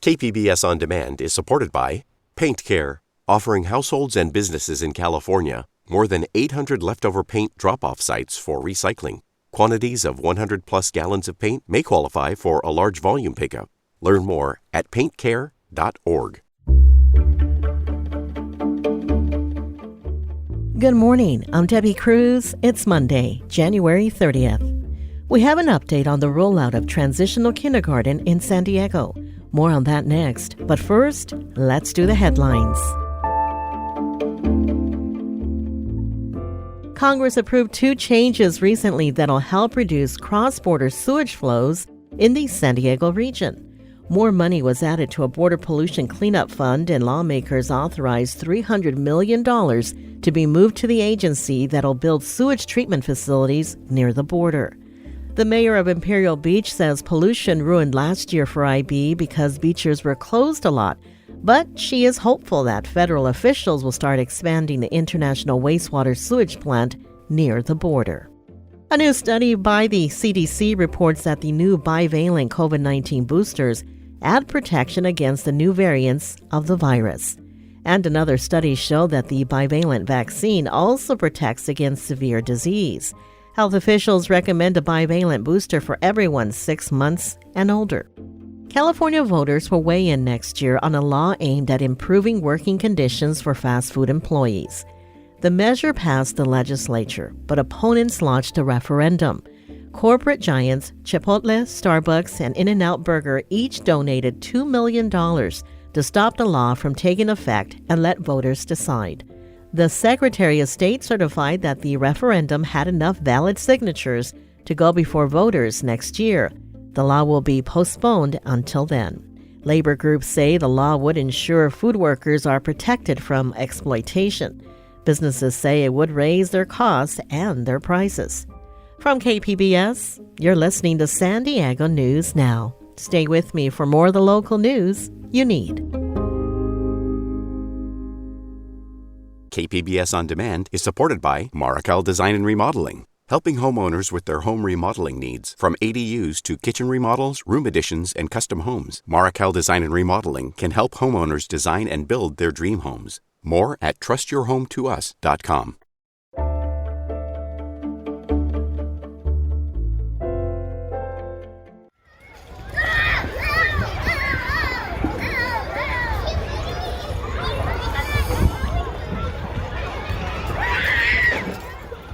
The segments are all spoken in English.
KPBS On Demand is supported by Paint Care, offering households and businesses in California more than 800 leftover paint drop-off sites for recycling. Quantities of 100-plus gallons of paint may qualify for a large volume pickup. Learn more at paintcare.org. Good morning. I'm Debbie Cruz. It's Monday, January 30th. We have an update on the rollout of Transitional Kindergarten in San Diego. More on that next. But first, let's do the headlines. Congress approved 2 changes recently that'll help reduce cross-border sewage flows in the San Diego region. More money was added to a border pollution cleanup fund, and lawmakers authorized $300 million to be moved to the agency that'll build sewage treatment facilities near the border. The mayor of Imperial Beach says pollution ruined last year for IB because beaches were closed a lot, but she is hopeful that federal officials will start expanding the International Wastewater Sewage Plant near the border. A new study by the CDC reports that the new bivalent COVID-19 boosters add protection against the new variants of the virus. And another study showed that the bivalent vaccine also protects against severe disease. Health officials recommend a bivalent booster for everyone 6 months and older. California voters will weigh in next year on a law aimed at improving working conditions for fast food employees. The measure passed the legislature, but opponents launched a referendum. Corporate giants Chipotle, Starbucks, and In-N-Out Burger each donated $2 million to stop the law from taking effect and let voters decide. The Secretary of State certified that the referendum had enough valid signatures to go before voters next year. The law will be postponed until then. Labor groups say the law would ensure food workers are protected from exploitation. Businesses say it would raise their costs and their prices. From KPBS, you're listening to San Diego News Now. Stay with me for more of the local news you need. KPBS On Demand is supported by Marrocale Design and Remodeling, helping homeowners with their home remodeling needs. From ADUs to kitchen remodels, room additions, and custom homes, Marrocale Design and Remodeling can help homeowners design and build their dream homes. More at trustyourhometous.com.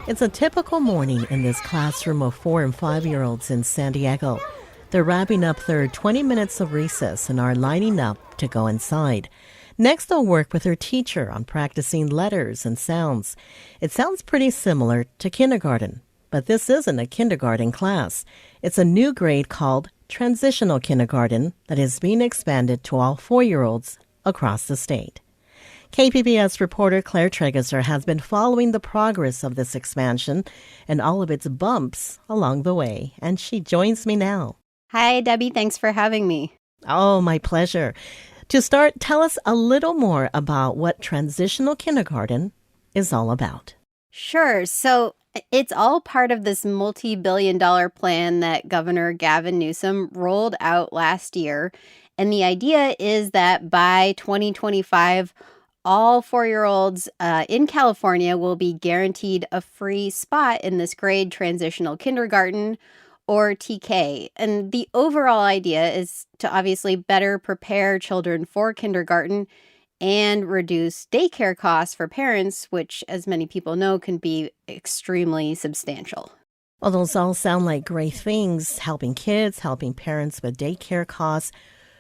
It's a typical morning in this classroom of 4- and 5-year-olds in San Diego. They're wrapping up their 20 minutes of recess and are lining up to go inside. Next, they'll work with their teacher on practicing letters and sounds. It sounds pretty similar to kindergarten, but this isn't a kindergarten class. It's a new grade called Transitional Kindergarten that is being expanded to all 4-year-olds across the state. KPBS reporter Claire Trageser has been following the progress of this expansion and all of its bumps along the way, and she joins me now. Hi, Debbie. Thanks for having me. Oh, my pleasure. To start, tell us a little more about what Transitional Kindergarten is all about. Sure. So it's all part of this multi-billion-dollar plan that Governor Gavin Newsom rolled out last year. And the idea is that by 2025, all 4-year-olds in California will be guaranteed a free spot in this grade Transitional Kindergarten, or TK. And the overall idea is to obviously better prepare children for kindergarten and reduce daycare costs for parents, which, as many people know, can be extremely substantial. Well, those all sound like great things, helping kids, helping parents with daycare costs.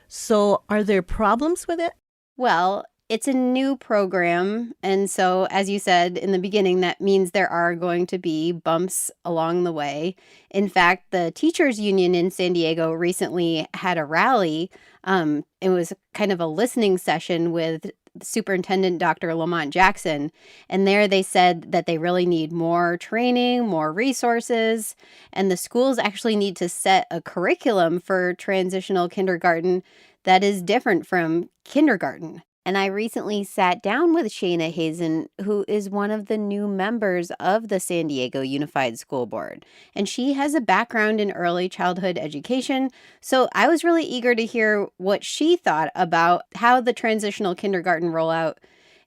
So are there problems with it? Well, it's a new program, and so, as you said in the beginning, that means there are going to be bumps along the way. In fact, the teachers union in San Diego recently had a rally. It was kind of a listening session with Superintendent Dr. Lamont Jackson, and there they said that they really need more training, more resources, and the schools actually need to set a curriculum for transitional kindergarten that is different from kindergarten. And I recently sat down with Shayna Hazen, who is one of the new members of the San Diego Unified School Board. And she has a background in early childhood education. So I was really eager to hear what she thought about how the transitional kindergarten rollout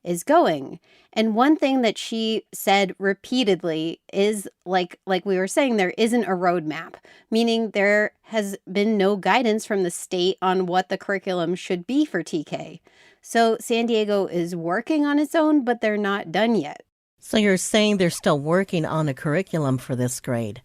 is going. And one thing that she said repeatedly is like we were saying, there isn't a roadmap, meaning there has been no guidance from the state on what the curriculum should be for TK. So San Diego is working on its own, but they're not done yet. So you're saying they're still working on a curriculum for this grade,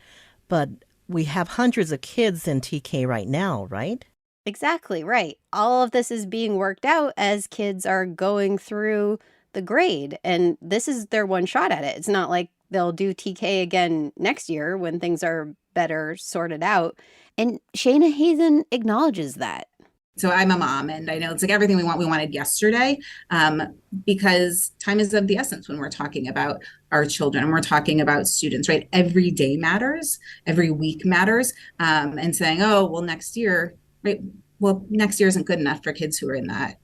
but we have hundreds of kids in TK right now, right? Exactly, right. All of this is being worked out as kids are going through the grade, and this is their one shot at it. It's not like they'll do TK again next year when things are better sorted out. And Shayna Hazen acknowledges that. So I'm a mom, and I know it's like everything we wanted yesterday, because time is of the essence when we're talking about our children and we're talking about students, right? Every day matters, every week matters, and saying, oh, well, next year, right? Well, next year isn't good enough for kids who are in that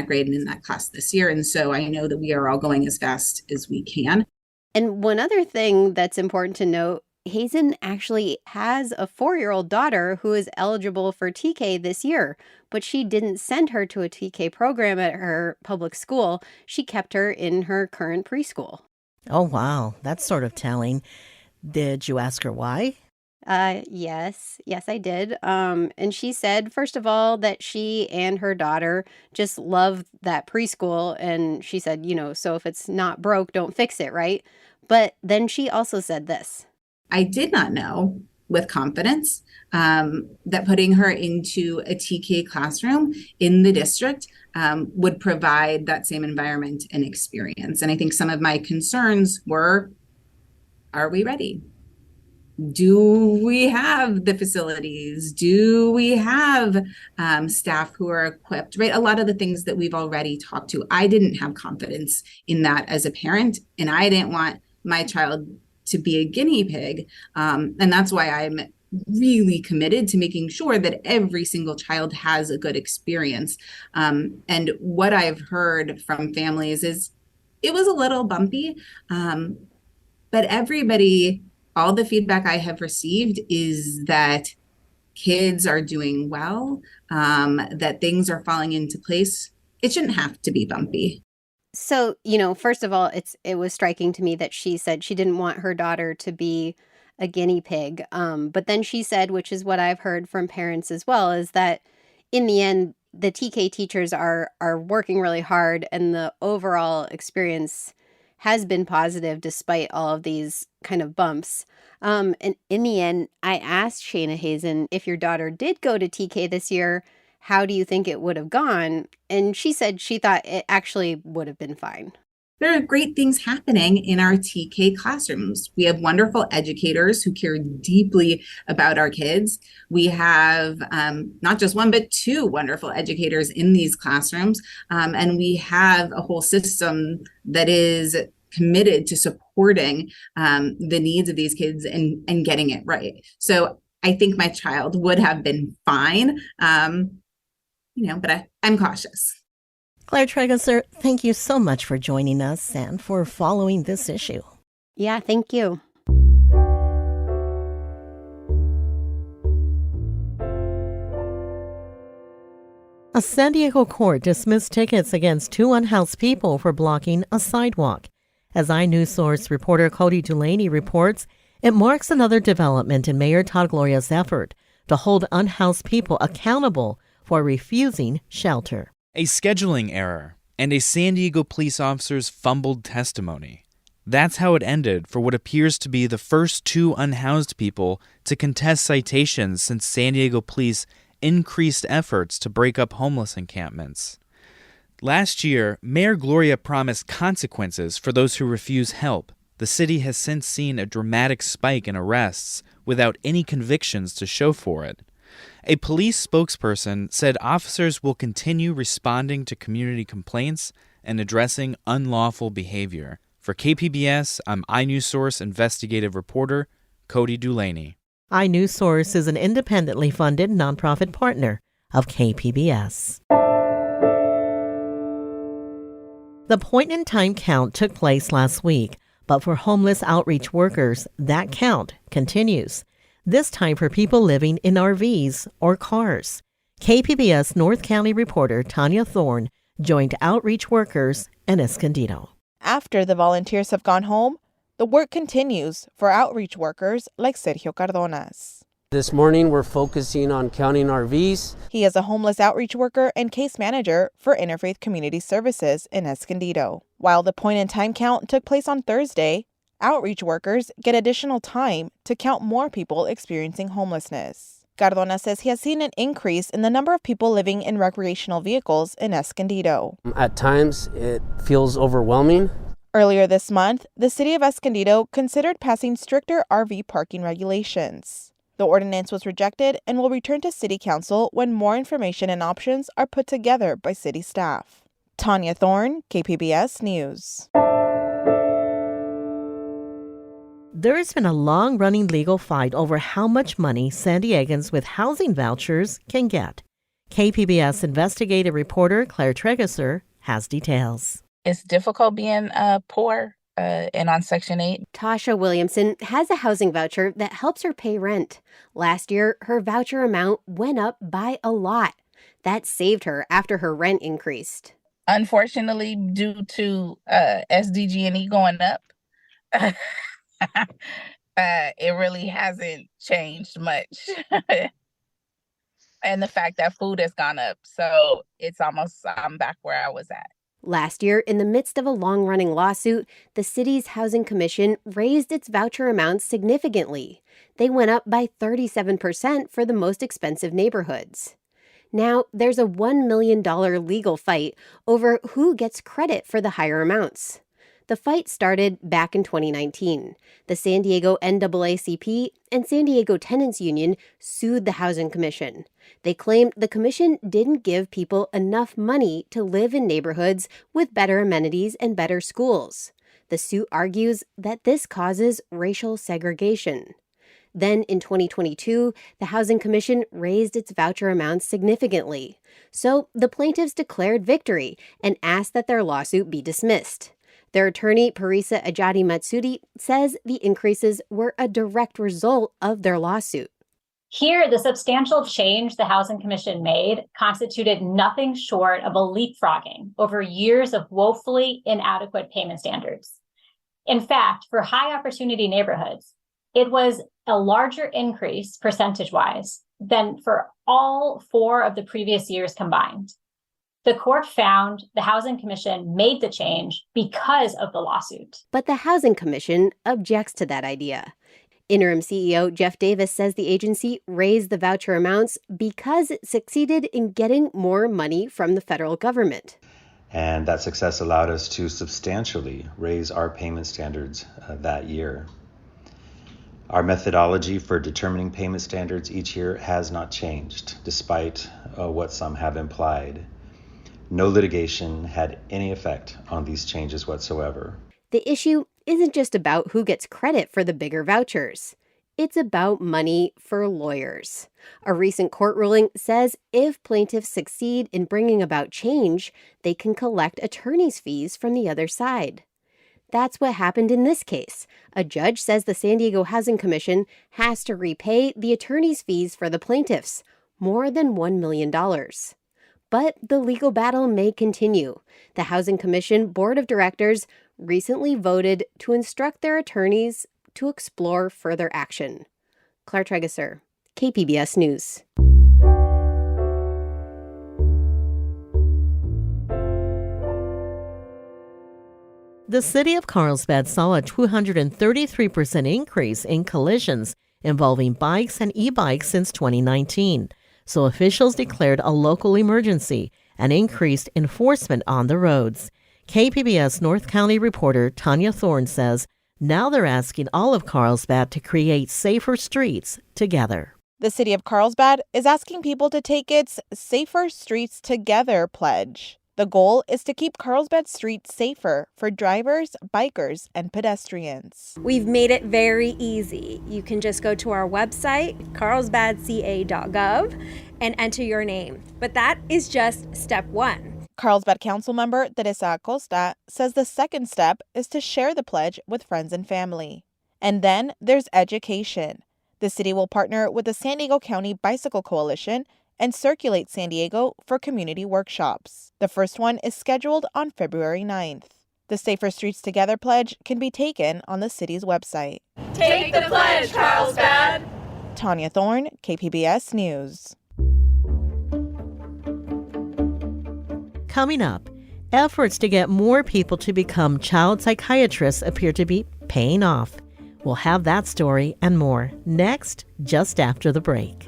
grade and in that class this year. And so I know that we are all going as fast as we can. And one other thing that's important to note, Hazen actually has a 4-year-old daughter who is eligible for TK this year, but she didn't send her to a TK program at her public school. She kept her in her current preschool. Oh, wow. That's sort of telling. Did you ask her why? Yes, I did. And she said, first of all, that she and her daughter just love that preschool. And she said, so if it's not broke, don't fix it, right? But then she also said this. I did not know with confidence that putting her into a TK classroom in the district would provide that same environment and experience. And I think some of my concerns were, are we ready? Do we have the facilities? Do we have staff who are equipped, right? A lot of the things that we've already talked to, I didn't have confidence in that as a parent, and I didn't want my child to be a guinea pig. And that's why I'm really committed to making sure that every single child has a good experience. And what I've heard from families is it was a little bumpy, but everybody, all the feedback I have received is that kids are doing well, that things are falling into place. It shouldn't have to be bumpy. So, first of all, it was striking to me that she said she didn't want her daughter to be a guinea pig. But then she said, which is what I've heard from parents as well, is that in the end, the TK teachers are working really hard, and the overall experience has been positive despite all of these kind of bumps. And in the end, I asked Shayna Hazen, if your daughter did go to TK this year, how do you think it would have gone? And she said she thought it actually would have been fine. There are great things happening in our TK classrooms. We have wonderful educators who care deeply about our kids. We have not just one, but 2 wonderful educators in these classrooms. And we have a whole system that is committed to supporting the needs of these kids and getting it right. So I think my child would have been fine, but I'm cautious. Claire Trageser, thank you so much for joining us and for following this issue. Yeah, thank you. A San Diego court dismissed tickets against 2 unhoused people for blocking a sidewalk. As iNewsSource reporter Cody Dulaney reports, it marks another development in Mayor Todd Gloria's effort to hold unhoused people accountable for refusing shelter. A scheduling error and a San Diego police officer's fumbled testimony. That's how it ended for what appears to be the first 2 unhoused people to contest citations since San Diego police increased efforts to break up homeless encampments. Last year, Mayor Gloria promised consequences for those who refuse help. The city has since seen a dramatic spike in arrests without any convictions to show for it. A police spokesperson said officers will continue responding to community complaints and addressing unlawful behavior. For KPBS, I'm iNewsSource investigative reporter Cody Dulaney. iNewsSource is an independently funded nonprofit partner of KPBS. The point-in-time count took place last week, but for homeless outreach workers, that count continues, this time for people living in RVs or cars. KPBS North County reporter Tanya Thorne joined outreach workers in Escondido. After the volunteers have gone home, the work continues for outreach workers like Sergio Cardonas. This morning, we're focusing on counting RVs. He is a homeless outreach worker and case manager for Interfaith Community Services in Escondido. While the point-in-time count took place on Thursday, outreach workers get additional time to count more people experiencing homelessness. Cardona says he has seen an increase in the number of people living in recreational vehicles in Escondido. At times, it feels overwhelming. Earlier this month, the city of Escondido considered passing stricter RV parking regulations. The ordinance was rejected and will return to City Council when more information and options are put together by city staff. Tanya Thorne, KPBS News. There has been a long-running legal fight over how much money San Diegans with housing vouchers can get. KPBS investigative reporter Claire Tregesser has details. It's difficult being poor and on Section 8. Tasha Williamson has a housing voucher that helps her pay rent. Last year, her voucher amount went up by a lot. That saved her after her rent increased. Unfortunately, due to SDG&E going up, it really hasn't changed much. And the fact that food has gone up. So it's almost, I'm back where I was at. Last year, in the midst of a long-running lawsuit, the city's Housing Commission raised its voucher amounts significantly. They went up by 37% for the most expensive neighborhoods. Now, there's a $1 million legal fight over who gets credit for the higher amounts. The fight started back in 2019. The San Diego NAACP and San Diego Tenants Union sued the Housing Commission. They claimed the commission didn't give people enough money to live in neighborhoods with better amenities and better schools. The suit argues that this causes racial segregation. Then in 2022, the Housing Commission raised its voucher amounts significantly. So the plaintiffs declared victory and asked that their lawsuit be dismissed. Their attorney, Parisa Ajadi Matsudi, says the increases were a direct result of their lawsuit. Here, the substantial change the Housing Commission made constituted nothing short of a leapfrogging over years of woefully inadequate payment standards. In fact, for high opportunity neighborhoods, it was a larger increase percentage-wise than for all 4 of the previous years combined. The court found the Housing Commission made the change because of the lawsuit. But the Housing Commission objects to that idea. Interim CEO Jeff Davis says the agency raised the voucher amounts because it succeeded in getting more money from the federal government. And that success allowed us to substantially raise our payment standards that year. Our methodology for determining payment standards each year has not changed, despite what some have implied. No litigation had any effect on these changes whatsoever. The issue isn't just about who gets credit for the bigger vouchers. It's about money for lawyers. A recent court ruling says if plaintiffs succeed in bringing about change, they can collect attorney's fees from the other side. That's what happened in this case. A judge says the San Diego Housing Commission has to repay the attorney's fees for the plaintiffs, more than $1 million. But the legal battle may continue. The Housing Commission Board of Directors recently voted to instruct their attorneys to explore further action. Claire Tregesser, KPBS News. The city of Carlsbad saw a 233% increase in collisions involving bikes and e-bikes since 2019. So officials declared a local emergency and increased enforcement on the roads. KPBS North County reporter Tanya Thorne says now they're asking all of Carlsbad to create safer streets together. The city of Carlsbad is asking people to take its Safer Streets Together pledge. The goal is to keep Carlsbad streets safer for drivers, bikers, and pedestrians. We've made it very easy. You can just go to our website, carlsbadca.gov, and enter your name. But that is just step 1. Carlsbad Councilmember Teresa Acosta says the second step is to share the pledge with friends and family. And then there's education. The city will partner with the San Diego County Bicycle Coalition and Circulate San Diego for community workshops. The first one is scheduled on February 9th. The Safer Streets Together pledge can be taken on the city's website. Take the pledge, Carlsbad! Tanya Thorne, KPBS News. Coming up, efforts to get more people to become child psychiatrists appear to be paying off. We'll have that story and more next, just after the break.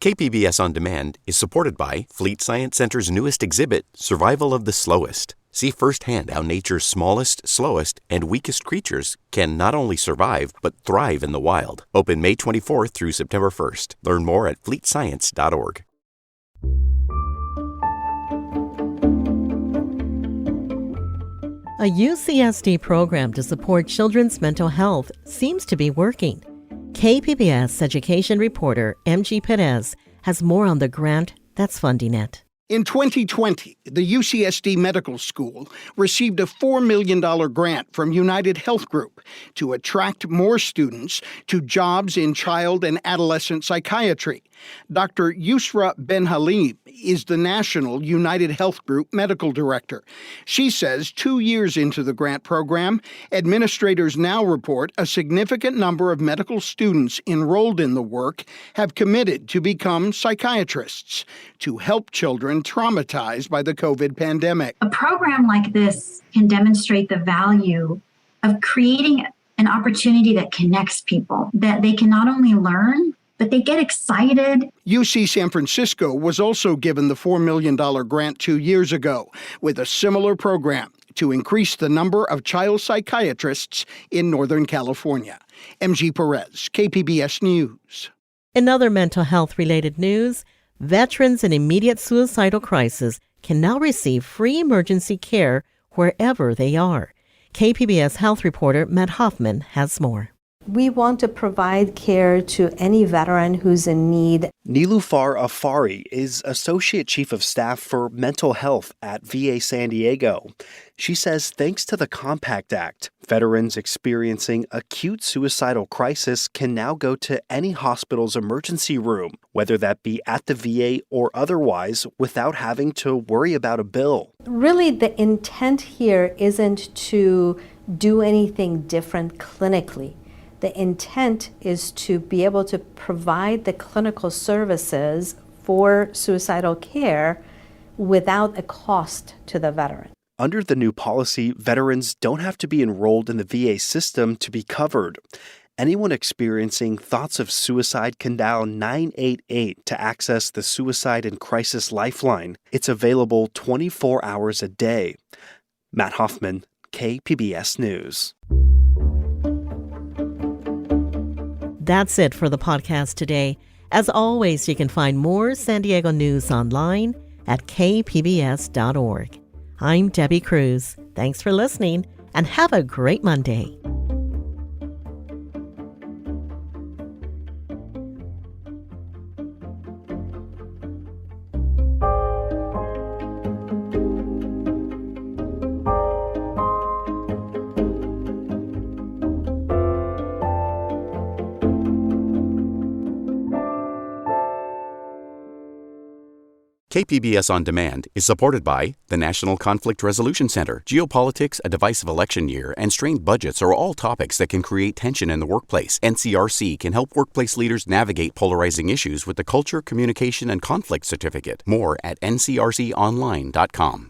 KPBS On Demand is supported by Fleet Science Center's newest exhibit, Survival of the Slowest. See firsthand how nature's smallest, slowest, and weakest creatures can not only survive, but thrive in the wild. Open May 24th through September 1st. Learn more at fleetscience.org. A UCSD program to support children's mental health seems to be working. KPBS education reporter MG Perez has more on the grant that's funding it. In 2020, the UCSD Medical School received a $4 million grant from United Health Group to attract more students to jobs in child and adolescent psychiatry. Dr. Yusra Ben-Halim is the National United Health Group Medical Director. She says 2 years into the grant program, administrators now report a significant number of medical students enrolled in the work have committed to become psychiatrists to help children traumatized by the COVID pandemic. A program like this can demonstrate the value of creating an opportunity that connects people, that they can not only learn, but they get excited. UC San Francisco was also given the $4 million grant 2 years ago with a similar program to increase the number of child psychiatrists in Northern California. MG Perez, KPBS News. In other mental health-related news, veterans in immediate suicidal crisis can now receive free emergency care wherever they are. KPBS health reporter Matt Hoffman has more. We want to provide care to any veteran who's in need. Nilufar Afari is Associate Chief of Staff for Mental Health at VA San Diego. She says thanks to the Compact Act, veterans experiencing acute suicidal crisis can now go to any hospital's emergency room, whether that be at the VA or otherwise, without having to worry about a bill. Really, the intent here isn't to do anything different clinically. The intent is to be able to provide the clinical services for suicidal care without a cost to the veteran. Under the new policy, veterans don't have to be enrolled in the VA system to be covered. Anyone experiencing thoughts of suicide can dial 988 to access the Suicide and Crisis Lifeline. It's available 24 hours a day. Matt Hoffman, KPBS News. That's it for the podcast today. As always, you can find more San Diego news online at kpbs.org. I'm Debbie Cruz. Thanks for listening and have a great Monday. KPBS On Demand is supported by the National Conflict Resolution Center. Geopolitics, a divisive election year, and strained budgets are all topics that can create tension in the workplace. NCRC can help workplace leaders navigate polarizing issues with the Culture, Communication, and Conflict Certificate. More at ncrconline.com.